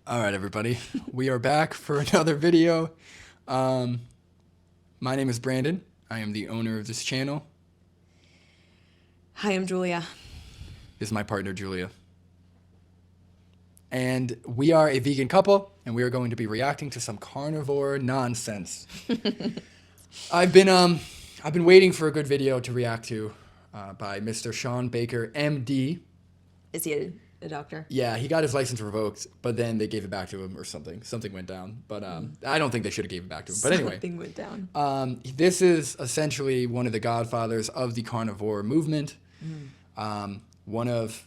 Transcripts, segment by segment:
All right, everybody. We are back for another video. My name is Brandon. I am the owner of this channel. Hi, I'm Julia. This is my partner, Julia. And we are a vegan couple, and we are going to be reacting to some carnivore nonsense. I've been waiting for a good video to react to by Mr. Sean Baker, MD. Is he a doctor? Yeah, he got his license revoked, but then they gave it back to him or something. Something went down, but I don't think they should have gave it back to him. But anyway, Something went down. This is essentially one of the godfathers of the carnivore movement. One of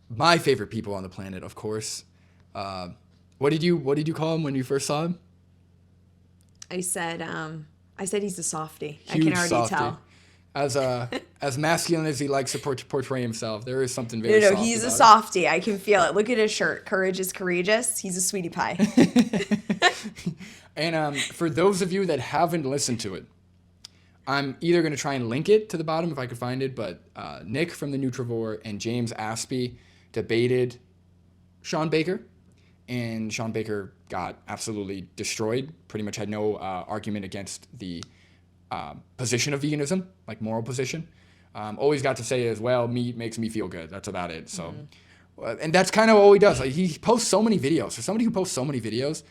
my favorite people on the planet, of course. What did you call him when you first saw him? I said he's a softie. Huge I can already softy. tell. As masculine as he likes to portray himself, there is something very No, soft he's a about softie. I can feel it. Look at his shirt. Courage is courageous. He's a sweetie pie. And for those of you that haven't listened to it, I'm either going to try and link it to the bottom if I could find it, but Nick from the Nutrivore and James Aspie debated Sean Baker, and Sean Baker got absolutely destroyed, pretty much had no argument against the position of veganism, like moral position. Always got to say as well, meat makes me feel good. That's about it. So, and that's kind of all he does. Like, he posts so many videos. For somebody who posts so many videos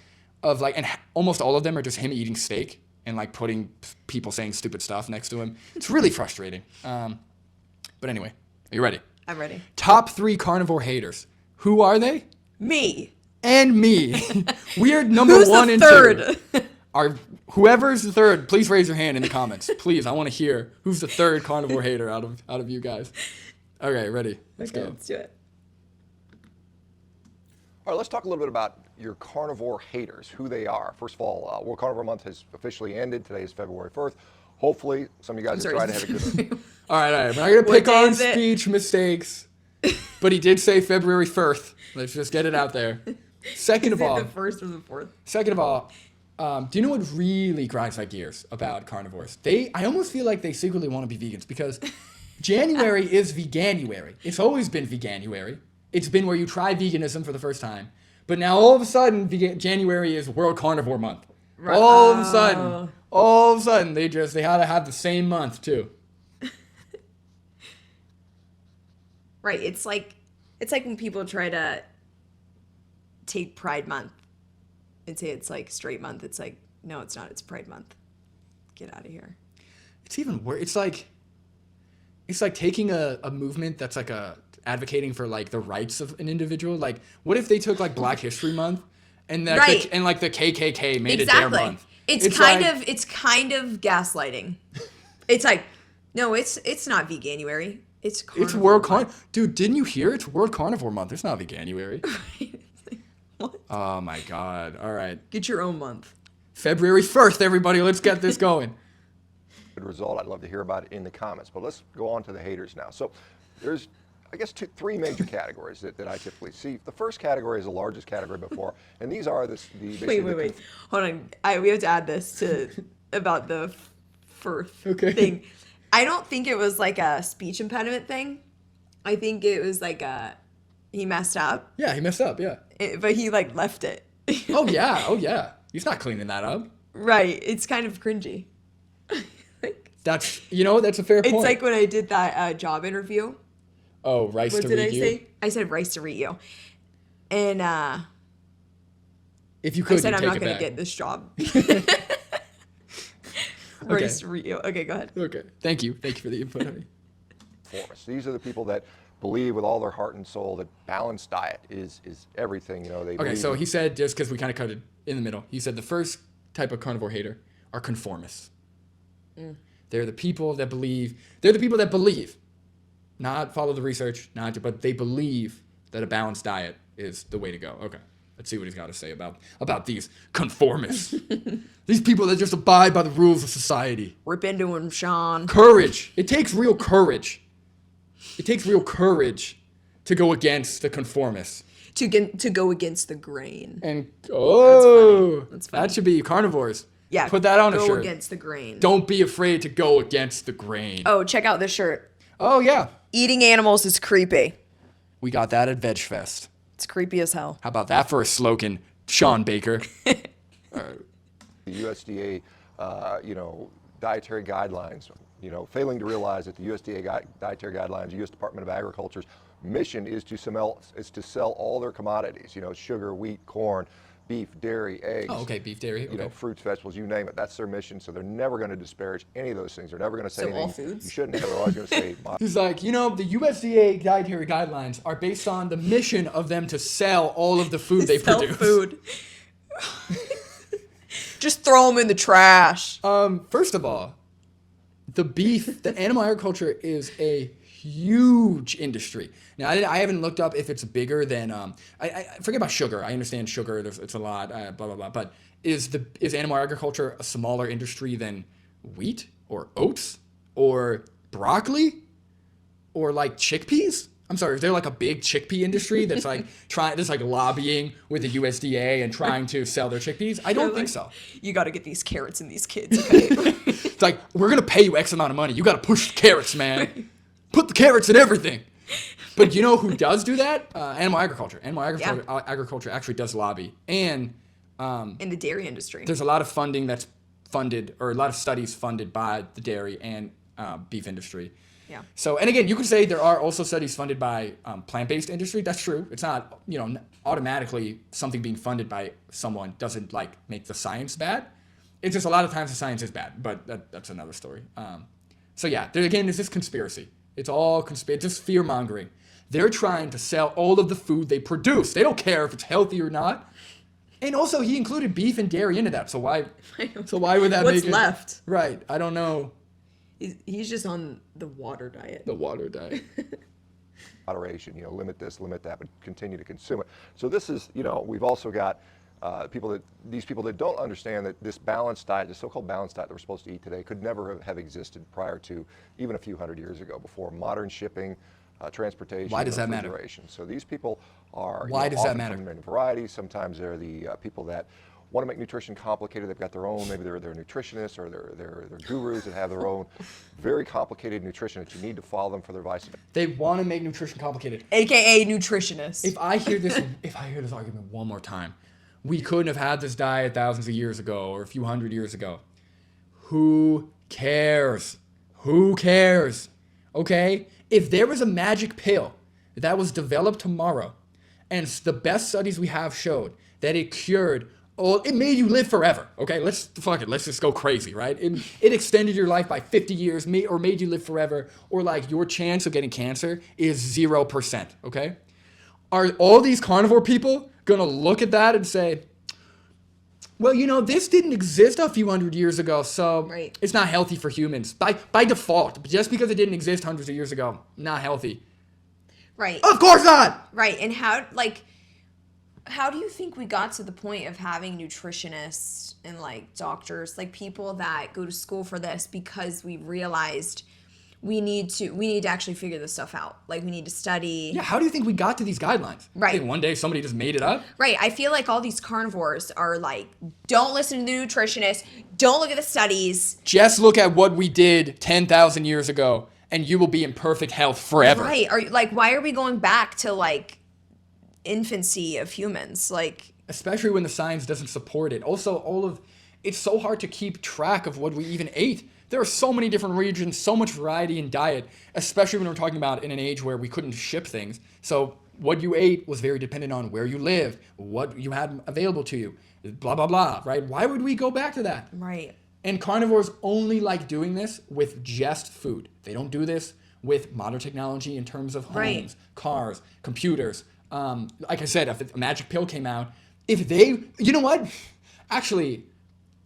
of like, and almost all of them are just him eating steak and like putting people saying stupid stuff next to him. It's really frustrating. But anyway, are you ready? I'm ready. Top 3 carnivore haters. Who are they? Me. And me. We are number Who's 1 the and third? 2. Whoever's the third, please raise your hand in the comments. Please, I want to hear who's the third carnivore hater out of you guys. Okay, ready? Let's go. Let's do it. All right, let's talk a little bit about your carnivore haters, who they are. First of all, World Carnivore Month has officially ended. Today is February 1st. Hopefully, some of you guys are trying to have a good... All right. We're not going to pick day on is it? speech mistakes, but he did say February 1st. Let's just get it out there. Second of Is it all, the first or the fourth? do you know what really grinds my gears about carnivores? I almost feel like they secretly want to be vegans because January is veganuary. It's always been veganuary. It's been where you try veganism for the first time. But now all of a sudden, January is World Carnivore Month. Right. All of a sudden, they had to have the same month too. Right. It's like when people try to take Pride Month and say it's like straight month. It's like, no, it's not. It's Pride Month. Get out of here. It's even worse. It's like taking a movement that's like advocating for like the rights of an individual. Like, what if they took like Black History Month and the KKK made it their month? It's kind of gaslighting. It's like, no, it's not veganuary. It's Dude, didn't you hear? It's World Carnivore Month. It's not veganuary. What? Oh my God. All right. Get your own month. February 1st, everybody. Let's get this going. Good result. I'd love to hear about it in the comments. But let's go on to the haters now. So there's, I guess, 3 major categories that I typically see. The first category is the largest category before, and these are Wait. Hold on. We have to add this to about the first thing. I don't think it was like a speech impediment thing. I think it was like he messed up. Yeah, he messed up. Yeah. But he like left it. Oh yeah. He's not cleaning that up. Right. It's kind of cringy. That's a fair point. It's like when I did that job interview. Oh, rice to read you. What did I say? I said rice to read you. And if you could, I said I'm not going to get this job. Okay. Rice to read you. Okay, go ahead. Okay. Thank you for the input, honey. These are the people that believe with all their heart and soul that balanced diet is everything. Okay, so he said, just because we kind of cut it in the middle, he said the first type of carnivore hater are conformists. They're the people that believe, not follow the research, but they believe that a balanced diet is the way to go. Okay, let's see what he's got to say about these conformists. These people that just abide by the rules of society. Rip into him, Sean. Courage. It takes real courage. To go against the conformists. To go against the grain. And That's funny. That should be carnivores. Yeah, put that on a shirt. Go against the grain. Don't be afraid to go against the grain. Oh, check out this shirt. Oh yeah. Eating animals is creepy. We got that at Veg Fest. It's creepy as hell. How about that for a slogan? Sean Baker. The USDA, dietary guidelines, failing to realize that the USDA dietary guidelines, U.S. Department of Agriculture's mission is to sell all their commodities, sugar, wheat, corn, beef, dairy, eggs. Oh, okay, beef, dairy. Okay. Fruits, vegetables, you name it. That's their mission. So they're never going to disparage any of those things. They're never going to say anything all foods? you shouldn't have. They're always going to say. He's like, the USDA dietary guidelines are based on the mission of them to sell all of the food they Sell produce. food. Just throw them in the trash. First of all, the animal agriculture is a huge industry. Now, I haven't looked up if it's bigger than, I forget about sugar. I understand sugar, it's a lot, blah, blah, blah. But is animal agriculture a smaller industry than wheat or oats or broccoli or like chickpeas? I'm sorry, is there like a big chickpea industry that's like lobbying with the USDA and trying to sell their chickpeas? I don't think so. You got to get these carrots in these kids, okay? It's like, we're going to pay you X amount of money. You got to push the carrots, man. Put the carrots in everything. But you know who does do that? Animal agriculture. Agriculture actually does lobby. And in the dairy industry. there's a lot of funding that's funded, or a lot of studies funded by the dairy and beef industry. Yeah. So, and again, you could say there are also studies funded by plant-based industry. That's true. It's not, automatically something being funded by someone doesn't like make the science bad. It's just a lot of times the science is bad, but that's another story. So yeah, there again is this conspiracy. It's all just fear-mongering. They're trying to sell all of the food they produce. They don't care if it's healthy or not. And also, he included beef and dairy into that. So why would that What's make it? left? Right. I don't know. He's just on the water diet. The water diet. Moderation, limit this, limit that, but continue to consume it. So this is, we've also got these people that don't understand that this balanced diet, the so-called balanced diet that we're supposed to eat today, could never have existed prior to even a few hundred years ago, before modern shipping, transportation. Why does that matter? Refrigeration. So these people are Why does that matter? Often come in varieties. Sometimes they're the people that want to make nutrition complicated. They've got their own, maybe they're nutritionists or they're gurus that have their own very complicated nutrition that you need to follow them for their advice. They want to make nutrition complicated. AKA nutritionist. If I hear this argument one more time, we couldn't have had this diet thousands of years ago or a few hundred years ago. Who cares? Who cares? Okay? If there was a magic pill that was developed tomorrow, and the best studies we have showed that it cured, it made you live forever. Okay? Let's just go crazy, right? It extended your life by 50 years, or made you live forever, or like your chance of getting cancer is 0%. Okay? Are all these carnivore people gonna look at that and say, well, this didn't exist a few hundred years ago, so right. It's not healthy for humans by default. Just because it didn't exist hundreds of years ago, not healthy. Right. Of course not. Right. And how do you think we got to the point of having nutritionists and like doctors, like people that go to school for this, because we realized we need to actually figure this stuff out. Like, we need to study. Yeah, how do you think we got to these guidelines? Right. I think one day somebody just made it up? Right. I feel like all these carnivores are like, don't listen to the nutritionist, don't look at the studies. Just look at what we did 10,000 years ago, and you will be in perfect health forever. Right. Why are we going back to, like, infancy of humans? Like, especially when the science doesn't support it. Also, it's so hard to keep track of what we even ate. There are so many different regions, so much variety in diet, especially when we're talking about in an age where we couldn't ship things. So what you ate was very dependent on where you lived, what you had available to you, blah, blah, blah, right? Why would we go back to that? right. And carnivores only like doing this with just food. They don't do this with modern technology in terms of homes, Right. cars, computers. Like I said, if a magic pill came out, you know what? Actually,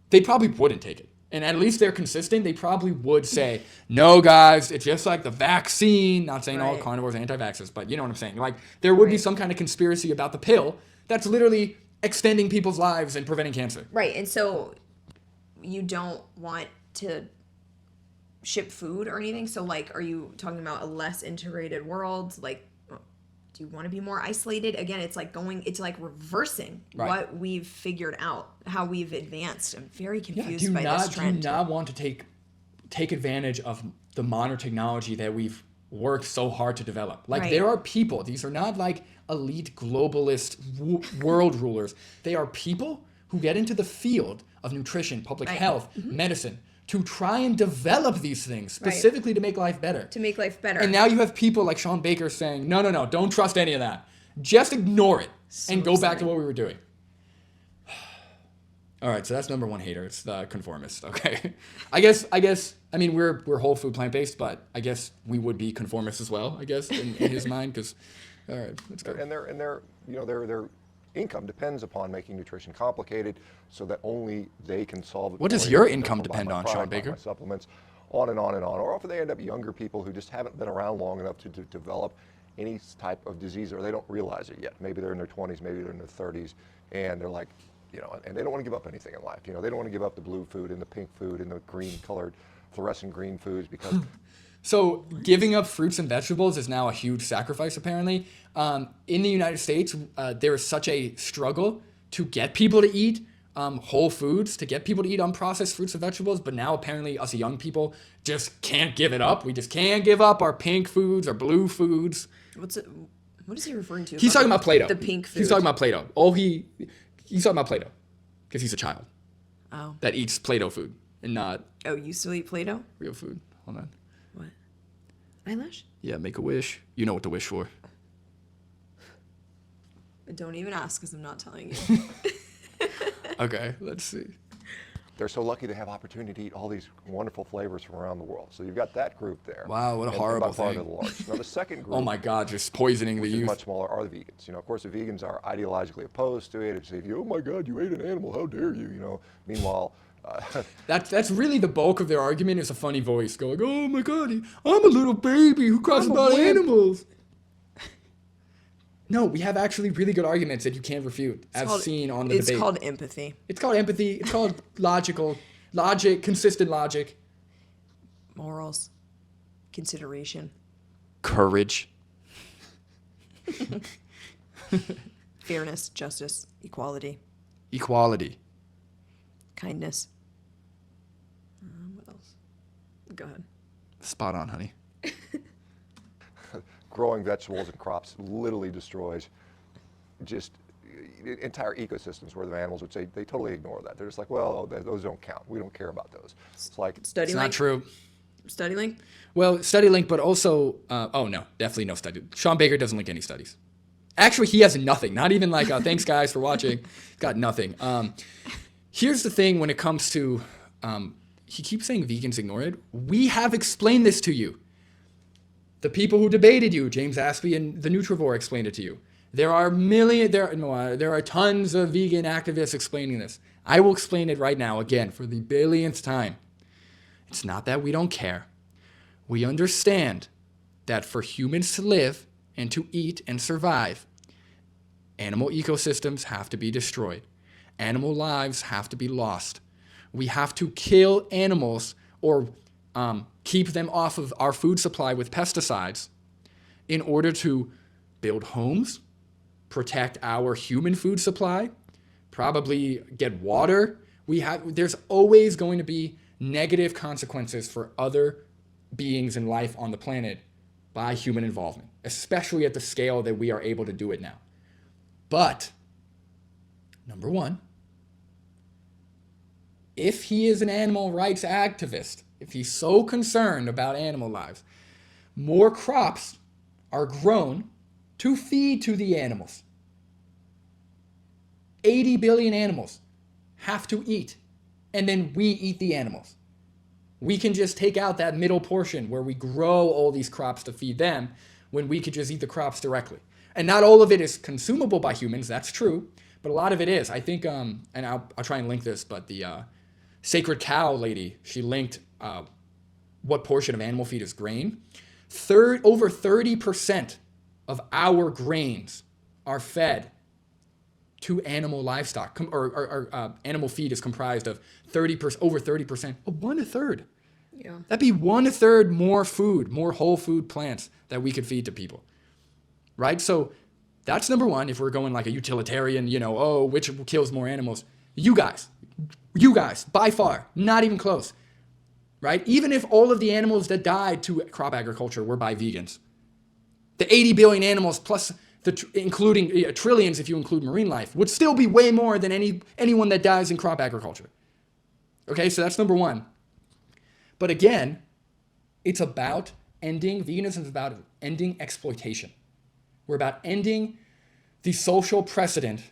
they probably wouldn't take it. And at least they're consistent. They probably would say, no, guys, it's just like the vaccine. Not saying all Right. carnivores are anti-vaxxers, but you know what I'm saying. Like, there would be Right. some kind of conspiracy about the pill that's literally extending people's lives and preventing cancer. Right. And so you don't want to ship food or anything. So, like, are you talking about a less integrated world? Like, do you want to be more isolated? Again, it's like reversing Right. what we've figured out, how we've advanced. I'm very confused do by this you trend. not want to take advantage of the modern technology that we've worked so hard to develop? Like, Right. there are people, these are not like elite globalist world rulers. They are people who get into the field of nutrition, public health, medicine, to try and develop these things specifically to make life better. To make life better. And now you have people like Sean Baker saying, no, don't trust any of that. Just ignore it and go back to what we were doing. All right, so that's number one hater. It's the conformist. Okay, I guess. I mean, we're whole food plant based, but I guess we would be conformists as well. I guess in his mind, because all right, let's go. And their income depends upon making nutrition complicated, so that only they can solve it. What does your income depend on, Sean Baker? Supplements, on and on and on. Or often they end up younger people who just haven't been around long enough to develop any type of disease, or they don't realize it yet. Maybe they're in their 20s, maybe they're in their 30s, and they're like, and they don't want to give up anything in life. They don't want to give up the blue food and the pink food and the green colored fluorescent green foods because. So giving up fruits and vegetables is now a huge sacrifice, apparently. In the United States, there is such a struggle to get people to eat whole foods, to get people to eat unprocessed fruits and vegetables. But now apparently us young people just can't give it up. We just can't give up our pink foods, our blue foods. What is he referring to? He's talking about Play-Doh. The pink food. He's talking about Play-Doh. He's talking about Play-Doh because he's a child that eats Play-Doh food and not you still eat Play-Doh? real food. Hold on. What? Eyelash? Yeah, make a wish. You know what to wish for. But don't even ask because I'm not telling you. Okay, let's see. They're so lucky to have opportunity to eat all these wonderful flavors from around the world. So you've got that group there. Wow, what a horrible by far thing. the largest. Now the second group. Oh my God, just poisoning the which is youth. much smaller, are the vegans. Of course, the vegans are ideologically opposed to it. They say, oh my God, you ate an animal, how dare you? Meanwhile, That's really the bulk of their argument is a funny voice going, oh my God, I'm a little baby who cries about animals. No, we have actually really good arguments that you can't refute, seen on the debate. It's called empathy. It's called empathy. It's called logic, consistent logic. Morals. Consideration. Courage. Fairness, justice, equality. Equality. Kindness. What else? Go ahead. Spot on, honey. growing vegetables and crops literally destroys just entire ecosystems where the animals would say they totally ignore that. They're just like, well, those don't count. We don't care about those. It's like Study it's link? not true. Study link? Well, study link, but also, oh no, definitely no study. Sean Baker doesn't link any studies. Actually, he has nothing. Not even like, thanks guys for watching. He's got nothing. Here's the thing when it comes to, he keeps saying vegans ignore it. We have explained this to you. The people who debated you, James Aspie and the Nutrivore explained it to you. There are tons of vegan activists explaining this. I will explain it right now again for the billionth time. It's not that we don't care. We understand that for humans to live and to eat and survive, animal ecosystems have to be destroyed. Animal lives have to be lost. We have to kill animals or keep them off of our food supply with pesticides in order to build homes, protect our human food supply, probably get water. There's always going to be negative consequences for other beings and life on the planet by human involvement, especially at the scale that we are able to do it now. But, number one, if he is an animal rights activist, if he's so concerned about animal lives, more crops are grown to feed to the animals. 80 billion animals have to eat, and then we eat the animals. We can just take out that middle portion where we grow all these crops to feed them when we could just eat the crops directly. And not all of it is consumable by humans, that's true, but a lot of it is. I think, and I'll try and link this, but the Sacred Cow lady, she linked what portion of animal feed is grain. Over 30% of our grains are fed to animal livestock, or animal feed is comprised of over 30%, a third. Yeah. That'd be 1/3 more food, more whole food plants that we could feed to people, right? So that's number one. If we're going like a utilitarian, which kills more animals? You guys, by far, not even close, right? Even if all of the animals that died to crop agriculture were by vegans, the 80 billion animals plus including trillions if you include marine life, would still be way more than anyone that dies in crop agriculture. Okay, so that's number one. But again, veganism is about ending exploitation. We're about ending the social precedent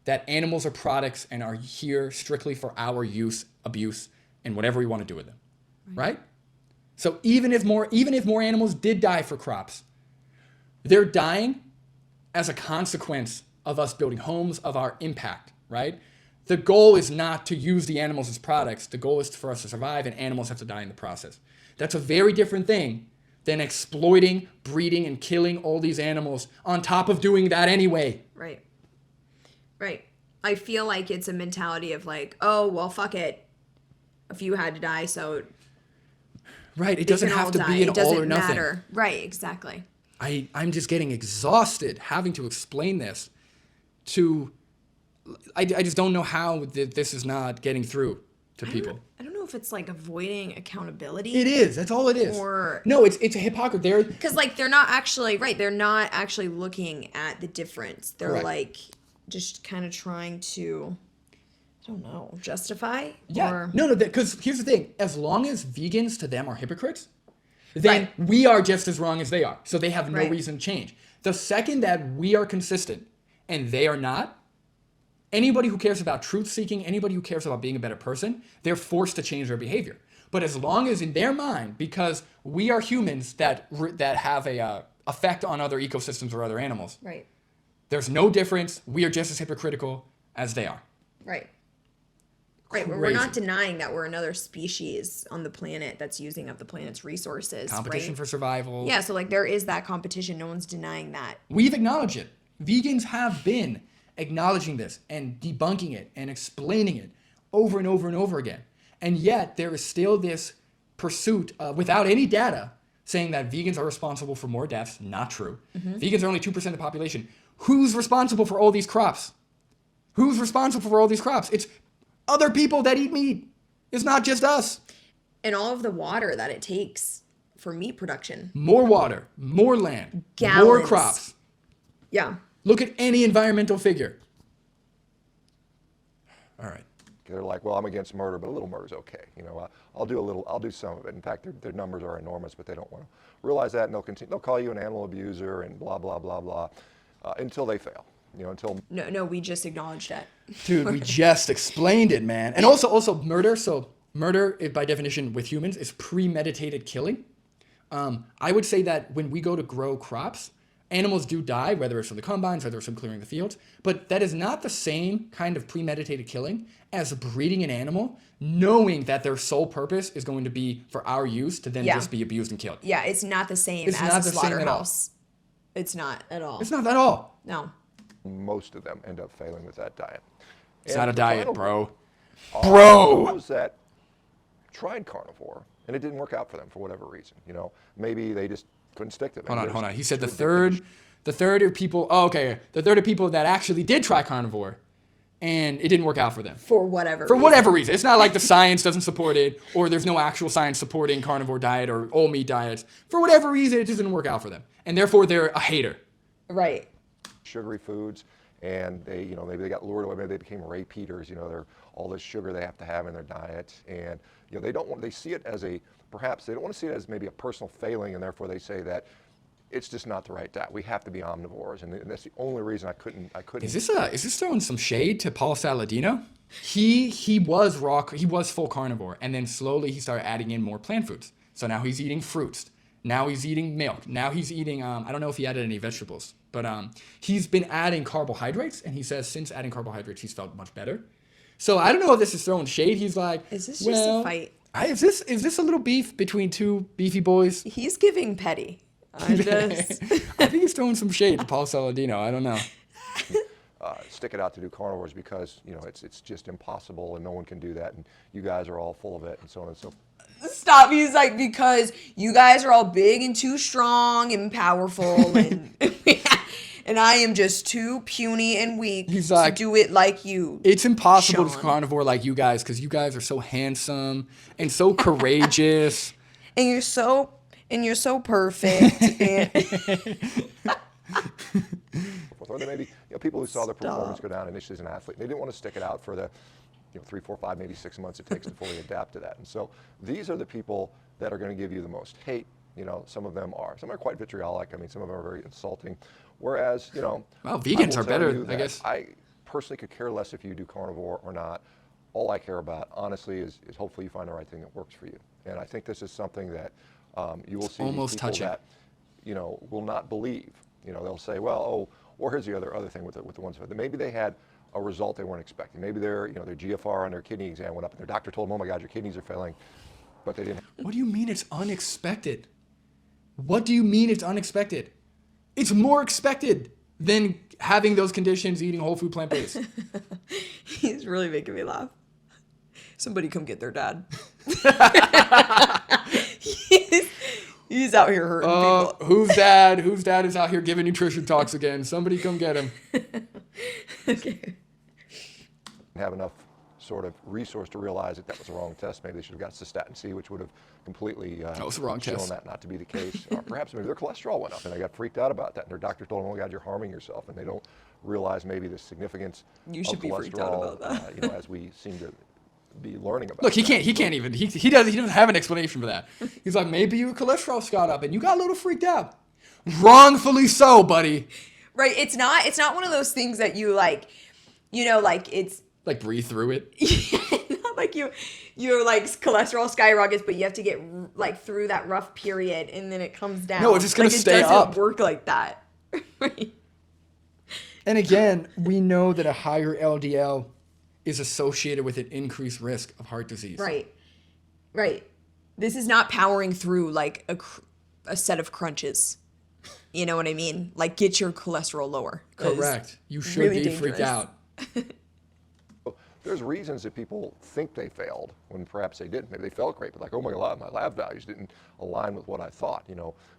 that animals are products and are here strictly for our use, abuse, and whatever we want to do with them, right? So even if more animals did die for crops, they're dying as a consequence of us building homes, of our impact, right? The goal is not to use the animals as products. The goal is for us to survive, and animals have to die in the process. That's a very different thing than exploiting, breeding, and killing all these animals on top of doing that anyway. Right. I feel like it's a mentality of like, oh, well, fuck it. A few had to die, so... Right, it doesn't have to be an all or nothing. Matter. Right, exactly. I'm just getting exhausted having to explain this to... I just don't know how this is not getting through to people. I don't know if it's like avoiding accountability. It is. That's all it is. Or no, it's a hypocrisy. Because like they're not actually right. They're not actually looking at the difference. They're like just kind of trying to, I don't know, justify. Yeah. No. Because here's the thing: as long as vegans to them are hypocrites, then we are just as wrong as they are. So they have no reason to change. The second that we are consistent and they are not. Anybody who cares about truth-seeking, anybody who cares about being a better person, they're forced to change their behavior. But as long as in their mind, because we are humans that have a effect on other ecosystems or other animals, there's no difference. We are just as hypocritical as they are. Right. We're not denying that we're another species on the planet that's using up the planet's resources. Competition for survival. Yeah, so like there is that competition. No one's denying that. We've acknowledged it. Vegans have been acknowledging this and debunking it and explaining it over and over and over again. And yet there is still this pursuit without any data saying that vegans are responsible for more deaths. Not true. Vegans are only 2% of the population. Who's responsible for all these crops? Who's responsible for all these crops? It's other people that eat meat. It's not just us. And all of the water that it takes for meat production. More water, more land, gallons. More crops. Yeah. Look at any environmental figure. All right. They're like, well, I'm against murder, but a little murder is okay. You know, I'll do some of it. In fact, their numbers are enormous, but they don't want to realize that, and they'll continue. They'll call you an animal abuser and blah blah blah blah until they fail. You know, until no, we just acknowledged that. Dude, we just explained it, man. And also murder. So murder, by definition, with humans, is premeditated killing. I would say that when we go to grow crops, animals do die, whether it's from the combines, whether it's from clearing the fields, but that is not the same kind of premeditated killing as breeding an animal, knowing that their sole purpose is going to be for our use to then just be abused and killed. Yeah, it's not the same as a slaughterhouse. It's not at all. It's not at all. No. Most of them end up failing with that diet. It's not a diet, bro. Those that tried carnivore and it didn't work out for them for whatever reason. You know, maybe they just couldn't stick to it. Hold on. He said the third of people. Oh, okay. The third of people that actually did try carnivore, and it didn't work out for them. For whatever reason. It's not like the science doesn't support it, or there's no actual science supporting carnivore diet or all meat diets. For whatever reason, it just didn't work out for them, and therefore they're a hater. Right. Sugary foods, and they, you know, maybe they got lured away. Maybe they became rape eaters. You know, they're all this sugar they have to have in their diet, and you know they see it as perhaps they don't want to see it as maybe a personal failing, and therefore they say that it's just not the right diet. We have to be omnivores, and that's the only reason I couldn't. Is this throwing some shade to Paul Saladino? He was full carnivore, and then slowly he started adding in more plant foods. So now he's eating fruits. Now he's eating milk. Now he's eating I don't know if he added any vegetables, but he's been adding carbohydrates, and he says since adding carbohydrates he's felt much better. So I don't know if this is throwing shade. He's like, is this just a fight? Is this a little beef between two beefy boys? He's giving petty. I think he's throwing some shade to Paul Saladino. I don't know. Stick it out to do carnivores because you know it's just impossible and no one can do that, and you guys are all full of it and so on and so forth. Stop. He's like, because you guys are all big and too strong and powerful and and I am just too puny and weak to do it like you. It's impossible to carnivore like you guys because you guys are so handsome and so courageous. and you're so perfect. Or there may be people who saw their performance go down initially as an athlete. They didn't want to stick it out for the 3, 4, 5, maybe 6 months it takes to fully adapt to that. And so these are the people that are going to give you the most hate. Some of them are quite vitriolic. I mean, some of them are very insulting. Whereas, well, vegans are better, I guess. I personally could care less if you do carnivore or not. All I care about, honestly, is hopefully you find the right thing that works for you. And I think this is something that you will see almost people touching. that, will not believe. They'll say, well, or here's the other thing with the ones that maybe they had a result they weren't expecting. Maybe their GFR on their kidney exam went up, and their doctor told them, "Oh my God, your kidneys are failing," but they didn't. What do you mean it's unexpected? What do you mean it's unexpected? It's more expected than having those conditions, eating whole food plant-based. He's really making me laugh. Somebody come get their dad. He's out here hurting people. Whose dad is out here giving nutrition talks again? Somebody come get him. Okay. Have enough sort of resource to realize that was the wrong test. Maybe they should have got cystatin C, which would have completely shown that not to be the case. Or perhaps maybe their cholesterol went up and they got freaked out about that. And their doctor told them, "Oh God, you're harming yourself," and they don't realize maybe the significance you should of be cholesterol. Freaked out about that. As we seem to be learning about. Look, he doesn't have an explanation for that. He's like, maybe your cholesterol shot up and you got a little freaked out. Wrongfully so, buddy. Right. It's not one of those things that you like, it's like breathe through it. not like your like cholesterol skyrockets, but you have to get like through that rough period and then it comes down. No, it's just gonna stay up. It doesn't work like that. And again, we know that a higher LDL is associated with an increased risk of heart disease. Right. This is not powering through like a set of crunches. You know what I mean? Like get your cholesterol lower. Correct. You should really be freaked out. There's reasons that people think they failed when perhaps they didn't. Maybe they felt great, but like, oh my God, my lab values didn't align with what I thought.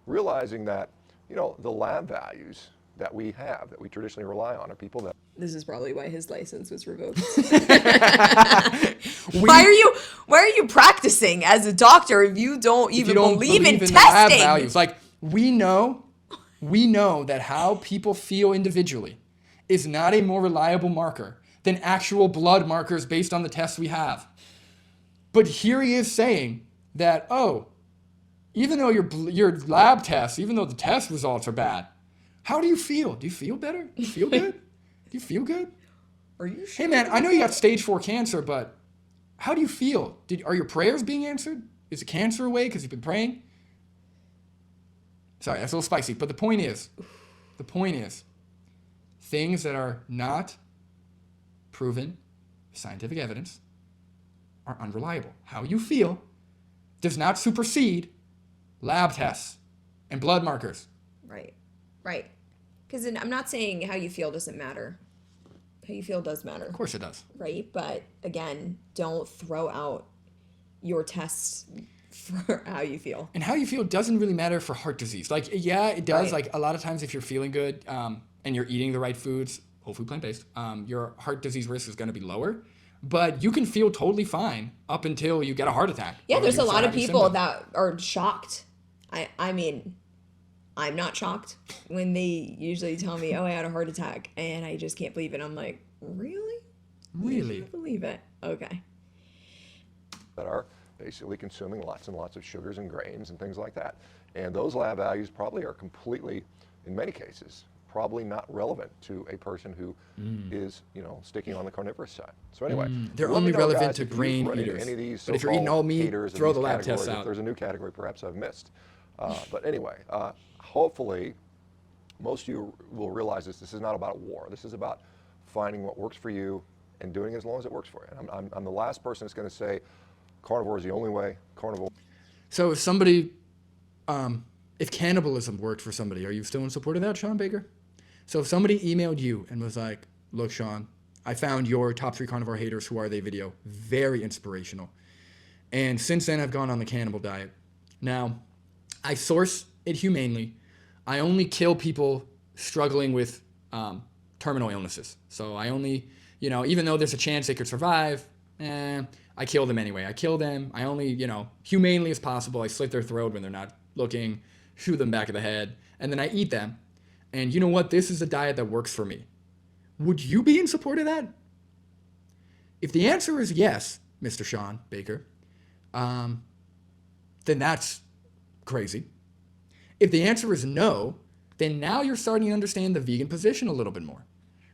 Realizing that, the lab values that we have, that we traditionally rely on, are people that. This is probably why his license was revoked. Why are you practicing as a doctor if you don't even believe in testing? Lab values. Like we know that how people feel individually is not a more reliable marker than actual blood markers based on the tests we have. But here he is saying that, even though your lab tests, even though the test results are bad, how do you feel? Do you feel better? Do you feel good? Do you feel good? Are you sure? Hey man, I know you got stage 4 cancer, but how do you feel? Are your prayers being answered? Is the cancer away because you've been praying? Sorry, that's a little spicy, but the point is, things that are not proven scientific evidence are unreliable. How you feel does not supersede lab tests and blood markers. Right. Because I'm not saying how you feel doesn't matter. How you feel does matter. Of course it does. Right? But again, don't throw out your tests for how you feel. And how you feel doesn't really matter for heart disease. Like, yeah, it does. Right. Like a lot of times if you're feeling good and you're eating the right foods, whole food plant-based, your heart disease risk is going to be lower. But you can feel totally fine up until you get a heart attack. Yeah, there's a lot of people that are shocked. I mean, I'm not shocked when they usually tell me, I had a heart attack and I just can't believe it. I'm like, really? Really? You can't believe it. Okay. That are basically consuming lots and lots of sugars and grains and things like that. And those lab values probably are completely, in many cases, probably not relevant to a person who is, sticking on the carnivorous side. So anyway, they're only relevant guys, to if you grain run into eaters. any of these But if you're eating all meat, haters in throw these the lab categories, tests out. If there's a new category perhaps I've missed. But anyway, hopefully most of you will realize this is not about war. This is about finding what works for you and doing it as long as it works for you. And I'm the last person that's going to say carnivore is the only way. Carnivore. So if somebody, if cannibalism worked for somebody, are you still in support of that, Sean Baker? So if somebody emailed you and was like, look, Sean, I found your top 3 carnivore haters, who are they video very inspirational. And since then I've gone on the cannibal diet. Now, I source it humanely. I only kill people struggling with terminal illnesses. So I only, even though there's a chance they could survive, I kill them anyway. I kill them. I only, humanely as possible. I slit their throat when they're not looking, shoot them back of the head, and then I eat them. and you know what, this is a diet that works for me. Would you be in support of that? If the answer is yes, Mr. Sean Baker, then that's crazy. If the answer is no, then now you're starting to understand the vegan position a little bit more.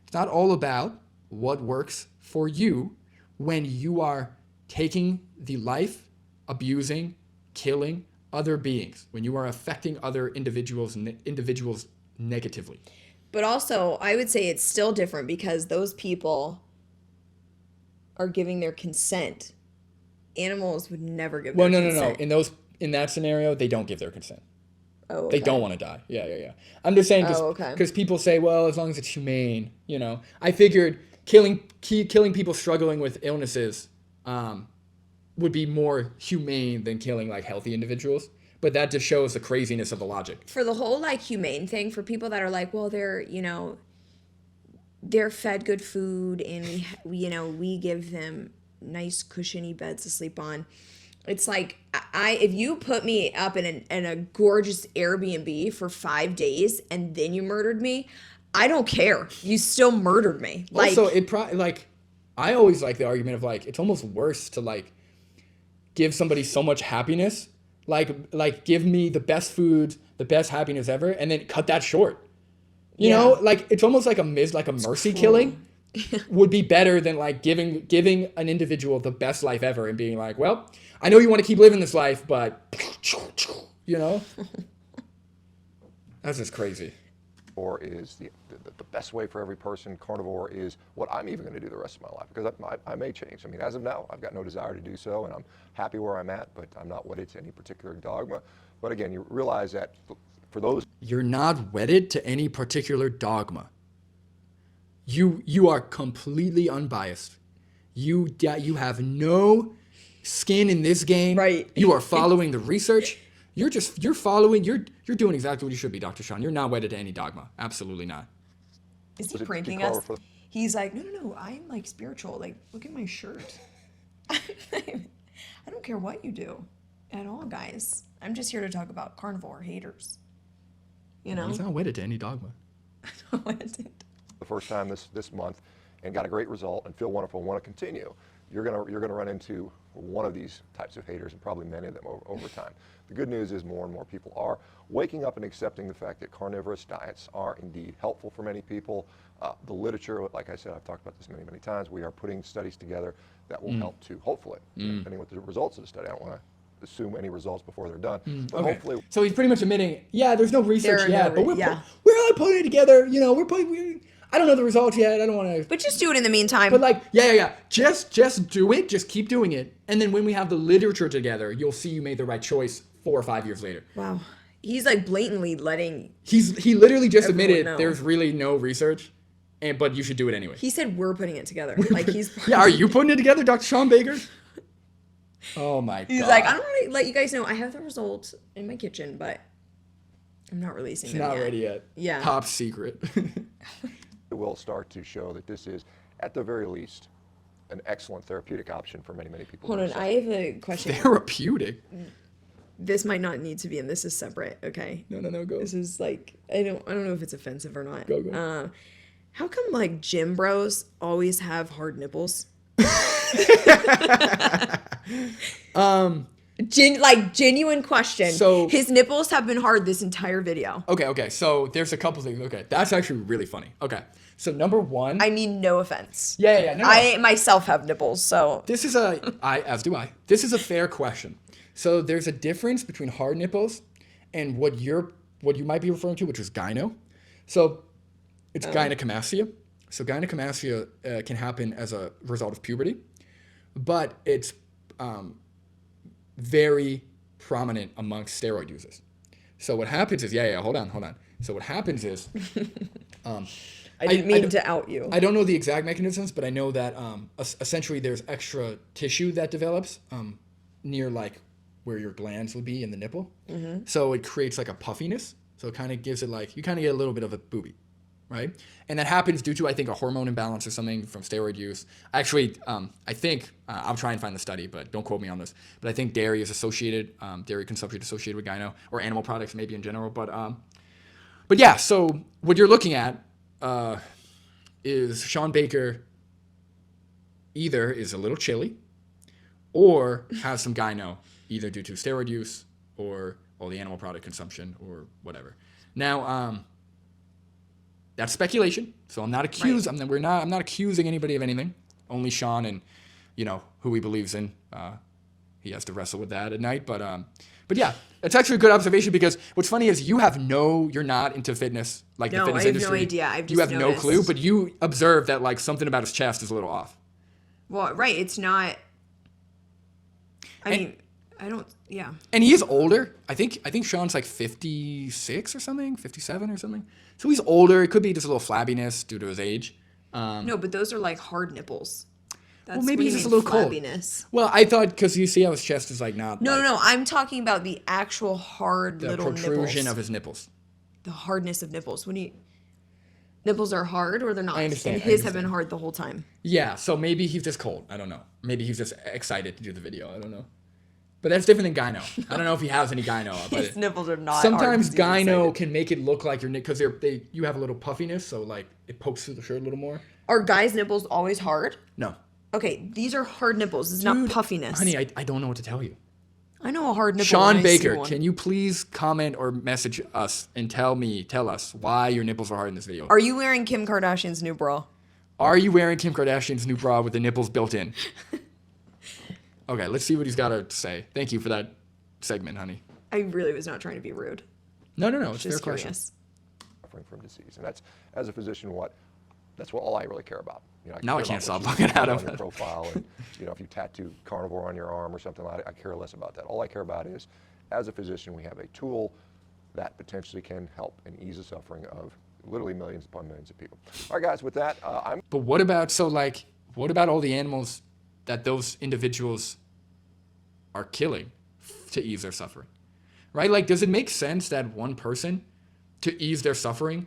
It's not all about what works for you when you are taking the life, abusing, killing other beings, when you are affecting other individuals negatively. But also, I would say it's still different because those people are giving their consent. Animals would never give their consent. No. In that scenario, they don't give their consent. Oh, okay. They don't want to die. Yeah. I'm just saying because people say, well, as long as it's humane, you know. I figured killing people struggling with illnesses would be more humane than killing like healthy individuals. But that just shows the craziness of the logic. For the whole like humane thing, for people that are like, well, they're fed good food and we give them nice cushiony beds to sleep on. It's like if you put me up in a gorgeous Airbnb for 5 days and then you murdered me, I don't care. You still murdered me. Also, I always like the argument of like it's almost worse to like give somebody so much happiness, like give me the best food, the best happiness ever, and then cut that short. You know, like it's almost like a mercy killing would be better than like giving an individual the best life ever and being like, well, I know you want to keep living this life, but you know, that's just crazy. Or is the best way for every person. Carnivore is what I'm even going to do the rest of my life, because I may change. I mean, as of now, I've got no desire to do so, and I'm happy where I'm at, but I'm not wedded to any particular dogma. But again, you realize that for those... You're not wedded to any particular dogma. You are completely unbiased. You have no skin in this game. Right. You are following the research. You're doing exactly what you should be, Dr. Sean. You're not wedded to any dogma. Absolutely not. Is he pranking us? He's like, no, I'm like spiritual. Like, look at my shirt. I don't care what you do at all, guys. I'm just here to talk about carnivore haters. You know? He's not wedded to any dogma. The first time this month and got a great result and feel wonderful and want to continue, you're gonna run into one of these types of haters, and probably many of them over time. The good news is more and more people are waking up and accepting the fact that carnivorous diets are indeed helpful for many people. The literature, like I said, I've talked about this many times, we are putting studies together that will help to, hopefully, depending on what the results of the study. I don't want to assume any results before they're done. But okay. Hopefully, so he's pretty much admitting, there's no research yet, but we're all putting it together. You know, I don't know the results yet. I don't want to. But just do it in the meantime. But like, just do it. Just keep doing it, and then when we have the literature together, you'll see you made the right choice 4 or 5 years later. Wow, he's like blatantly letting. He literally just admitted know. There's really no research, but you should do it anyway. He said we're putting it together. Like he's. Are you putting it together, Dr. Sean Baker? Oh my God. He's like, I don't want to let you guys know I have the results in my kitchen, but I'm not releasing them yet. It's not ready yet. Yeah. Top secret. it will start to show that this is, at the very least, an excellent therapeutic option for many people. Hold on, I have a question. Therapeutic? This might not need to be, and this is separate. Okay. No, go. This is like I don't know if it's offensive or not. Go. How come like gym bros always have hard nipples? Genuine question. So his nipples have been hard this entire video. Okay. So there's a couple things. Okay, that's actually really funny. Okay, so number one. I mean, no offense. Yeah. No. I myself have nipples, so. This is as do I. This is a fair question. So there's a difference between hard nipples and what you might be referring to, which is gyno. So it's gynecomastia. So gynecomastia can happen as a result of puberty, but it's very prominent amongst steroid users. So what happens is, hold on. So what happens is, I didn't mean to out you. I don't know the exact mechanisms, but I know that essentially there's extra tissue that develops near like where your glands would be in the nipple. Mm-hmm. So it creates like a puffiness. So it kind of gives it like, you kind of get a little bit of a boobie, right? And that happens due to, I think, a hormone imbalance or something from steroid use. Actually, I think, I'll try and find the study, but don't quote me on this. But I think dairy is associated, dairy consumption is associated with gyno, or animal products maybe in general. But But yeah, so what you're looking at is Sean Baker either is a little chilly or has some gyno, either due to steroid use or all the animal product consumption or whatever. Now, that's speculation, so I'm not I'm not accusing anybody of anything. Only Sean and who he believes in. He has to wrestle with that at night, but yeah, it's actually a good observation because what's funny is you're not into fitness, like the fitness industry. No idea. You have no clue, but you observe that like something about his chest is a little off. Well, right, it's not. I mean, I don't. Yeah. And he is older. I think Sean's like 56 or something, 57 or something. So he's older. It could be just a little flabbiness due to his age. No, but those are like hard nipples. Well, maybe he's just a little flabbiness. cold. Well, I thought because you see how his chest is like not. No. I'm talking about the actual hard little nipples. The protrusion of his nipples. The hardness of nipples. Nipples are hard or they're not? I understand. And his have been hard the whole time. Yeah, so maybe he's just cold. I don't know. Maybe he's just excited to do the video. I don't know. But that's different than gyno. I don't know if he has any gyno. But his nipples are not. Sometimes gyno can make it look like your because you have a little puffiness, so like it pokes through the shirt a little more. Are guys' nipples always hard? No. Okay, these are hard nipples. It's not puffiness. Honey, I don't know what to tell you. I know a hard nipple. Sean Baker, can you please comment or message us and tell us why your nipples are hard in this video? Are you wearing Kim Kardashian's new bra? Are you wearing Kim Kardashian's new bra with the nipples built in? Okay, let's see what he's got to say. Thank you for that segment, honey. I really was not trying to be rude. No. It's just fair curious. question. Suffering from disease, and that's as a physician that's all I really care about. Now I can't stop looking at him. On your profile, and if you tattoo Carnivore on your arm or something like that, I care less about that. All I care about is, as a physician, we have a tool that potentially can help and ease the suffering of literally millions upon millions of people. All right, guys. With that, But what about all the animals that those individuals are killing to ease their suffering, right? Like, does it make sense that one person, to ease their suffering,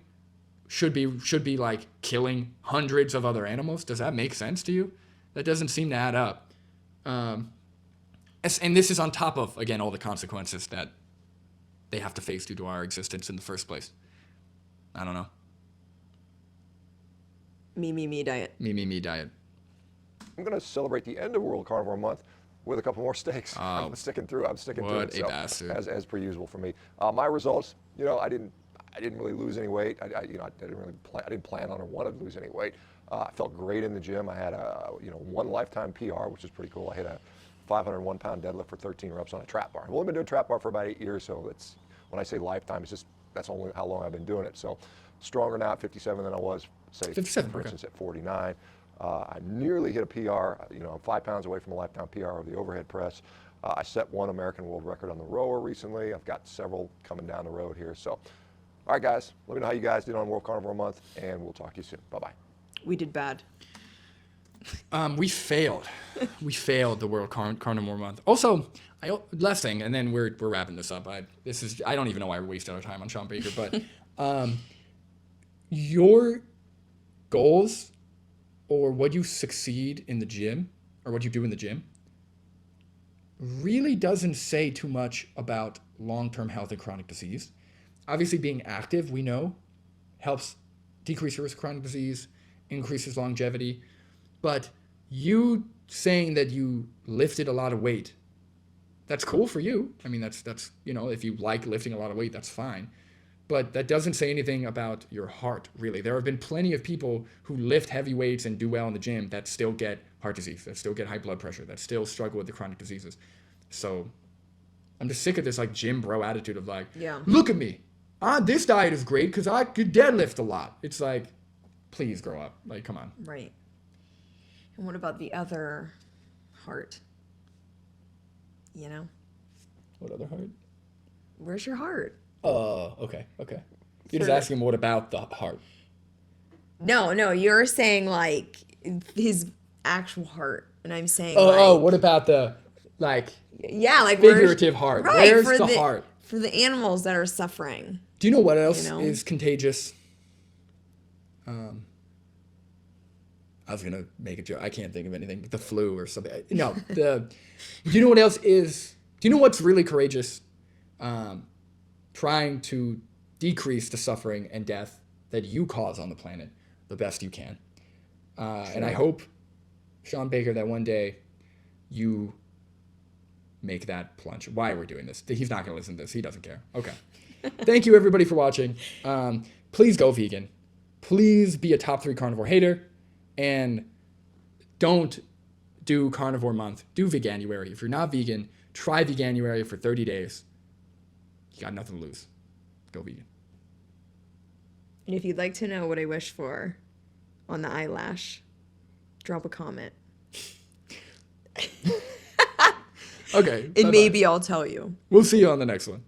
should be like killing hundreds of other animals? Does that make sense to you? That doesn't seem to add up. And this is on top of, again, all the consequences that they have to face due to our existence in the first place. I don't know. Me diet. Me diet. I'm going to celebrate the end of World Carnivore Month with a couple more steaks. I'm sticking through it. What a bastard. As per usual for me. My results, I didn't really lose any weight. I didn't plan on or want to lose any weight. I felt great in the gym. I had one lifetime PR, which is pretty cool. I hit a 501-pound deadlift for 13 reps on a trap bar. I've only been doing trap bar for about 8 years, so when I say lifetime, that's only how long I've been doing it. So stronger now at 57 than I was, say, 57, for okay. instance, at 49. I nearly hit a PR. I'm 5 pounds away from a lifetime PR of the overhead press. I set one American world record on the rower recently. I've got several coming down the road here. So, all right, guys, let me know how you guys did on World Carnivore Month, and we'll talk to you soon. Bye-bye. We did bad. We failed. We failed the World Carnivore Month. Also, last thing, and then we're wrapping this up. I don't even know why we wasted our time on Sean Baker, but your goals or what you succeed in the gym or what you do in the gym really doesn't say too much about long-term health and chronic disease. Obviously, being active, we know, helps decrease your risk of chronic disease, increases longevity. But you saying that you lifted a lot of weight, that's cool for you. I mean, that's if you like lifting a lot of weight, that's fine. But that doesn't say anything about your heart, really. There have been plenty of people who lift heavy weights and do well in the gym that still get heart disease, that still get high blood pressure, that still struggle with the chronic diseases. So I'm just sick of this like gym bro attitude of like, look at me. This diet is great because I could deadlift a lot. It's like, please grow up. Like, come on. Right. And what about the other heart? What other heart? Where's your heart? Okay. You're just asking what about the heart? No, you're saying like his actual heart, and I'm saying what about the like figurative heart? Right, Where's the heart? For the animals that are suffering. Do you know what else is contagious? I was gonna make a joke. I can't think of anything. The flu or something. No. Do you know what else is? Do you know what's really courageous? Trying to decrease the suffering and death that you cause on the planet the best you can. And I hope, Sean Baker, that one day you make that plunge. Why we're doing this. He's not going to listen to this. He doesn't care. Okay. Thank you, everybody, for watching. Please go vegan. Please be a top 3 carnivore hater. And don't do carnivore month. Do veganuary. If you're not vegan, try veganuary for 30 days. You got nothing to lose. Go vegan. And if you'd like to know what I wish for on the eyelash, drop a comment. Okay. And bye-bye. maybe I'll tell you. We'll see you on the next one.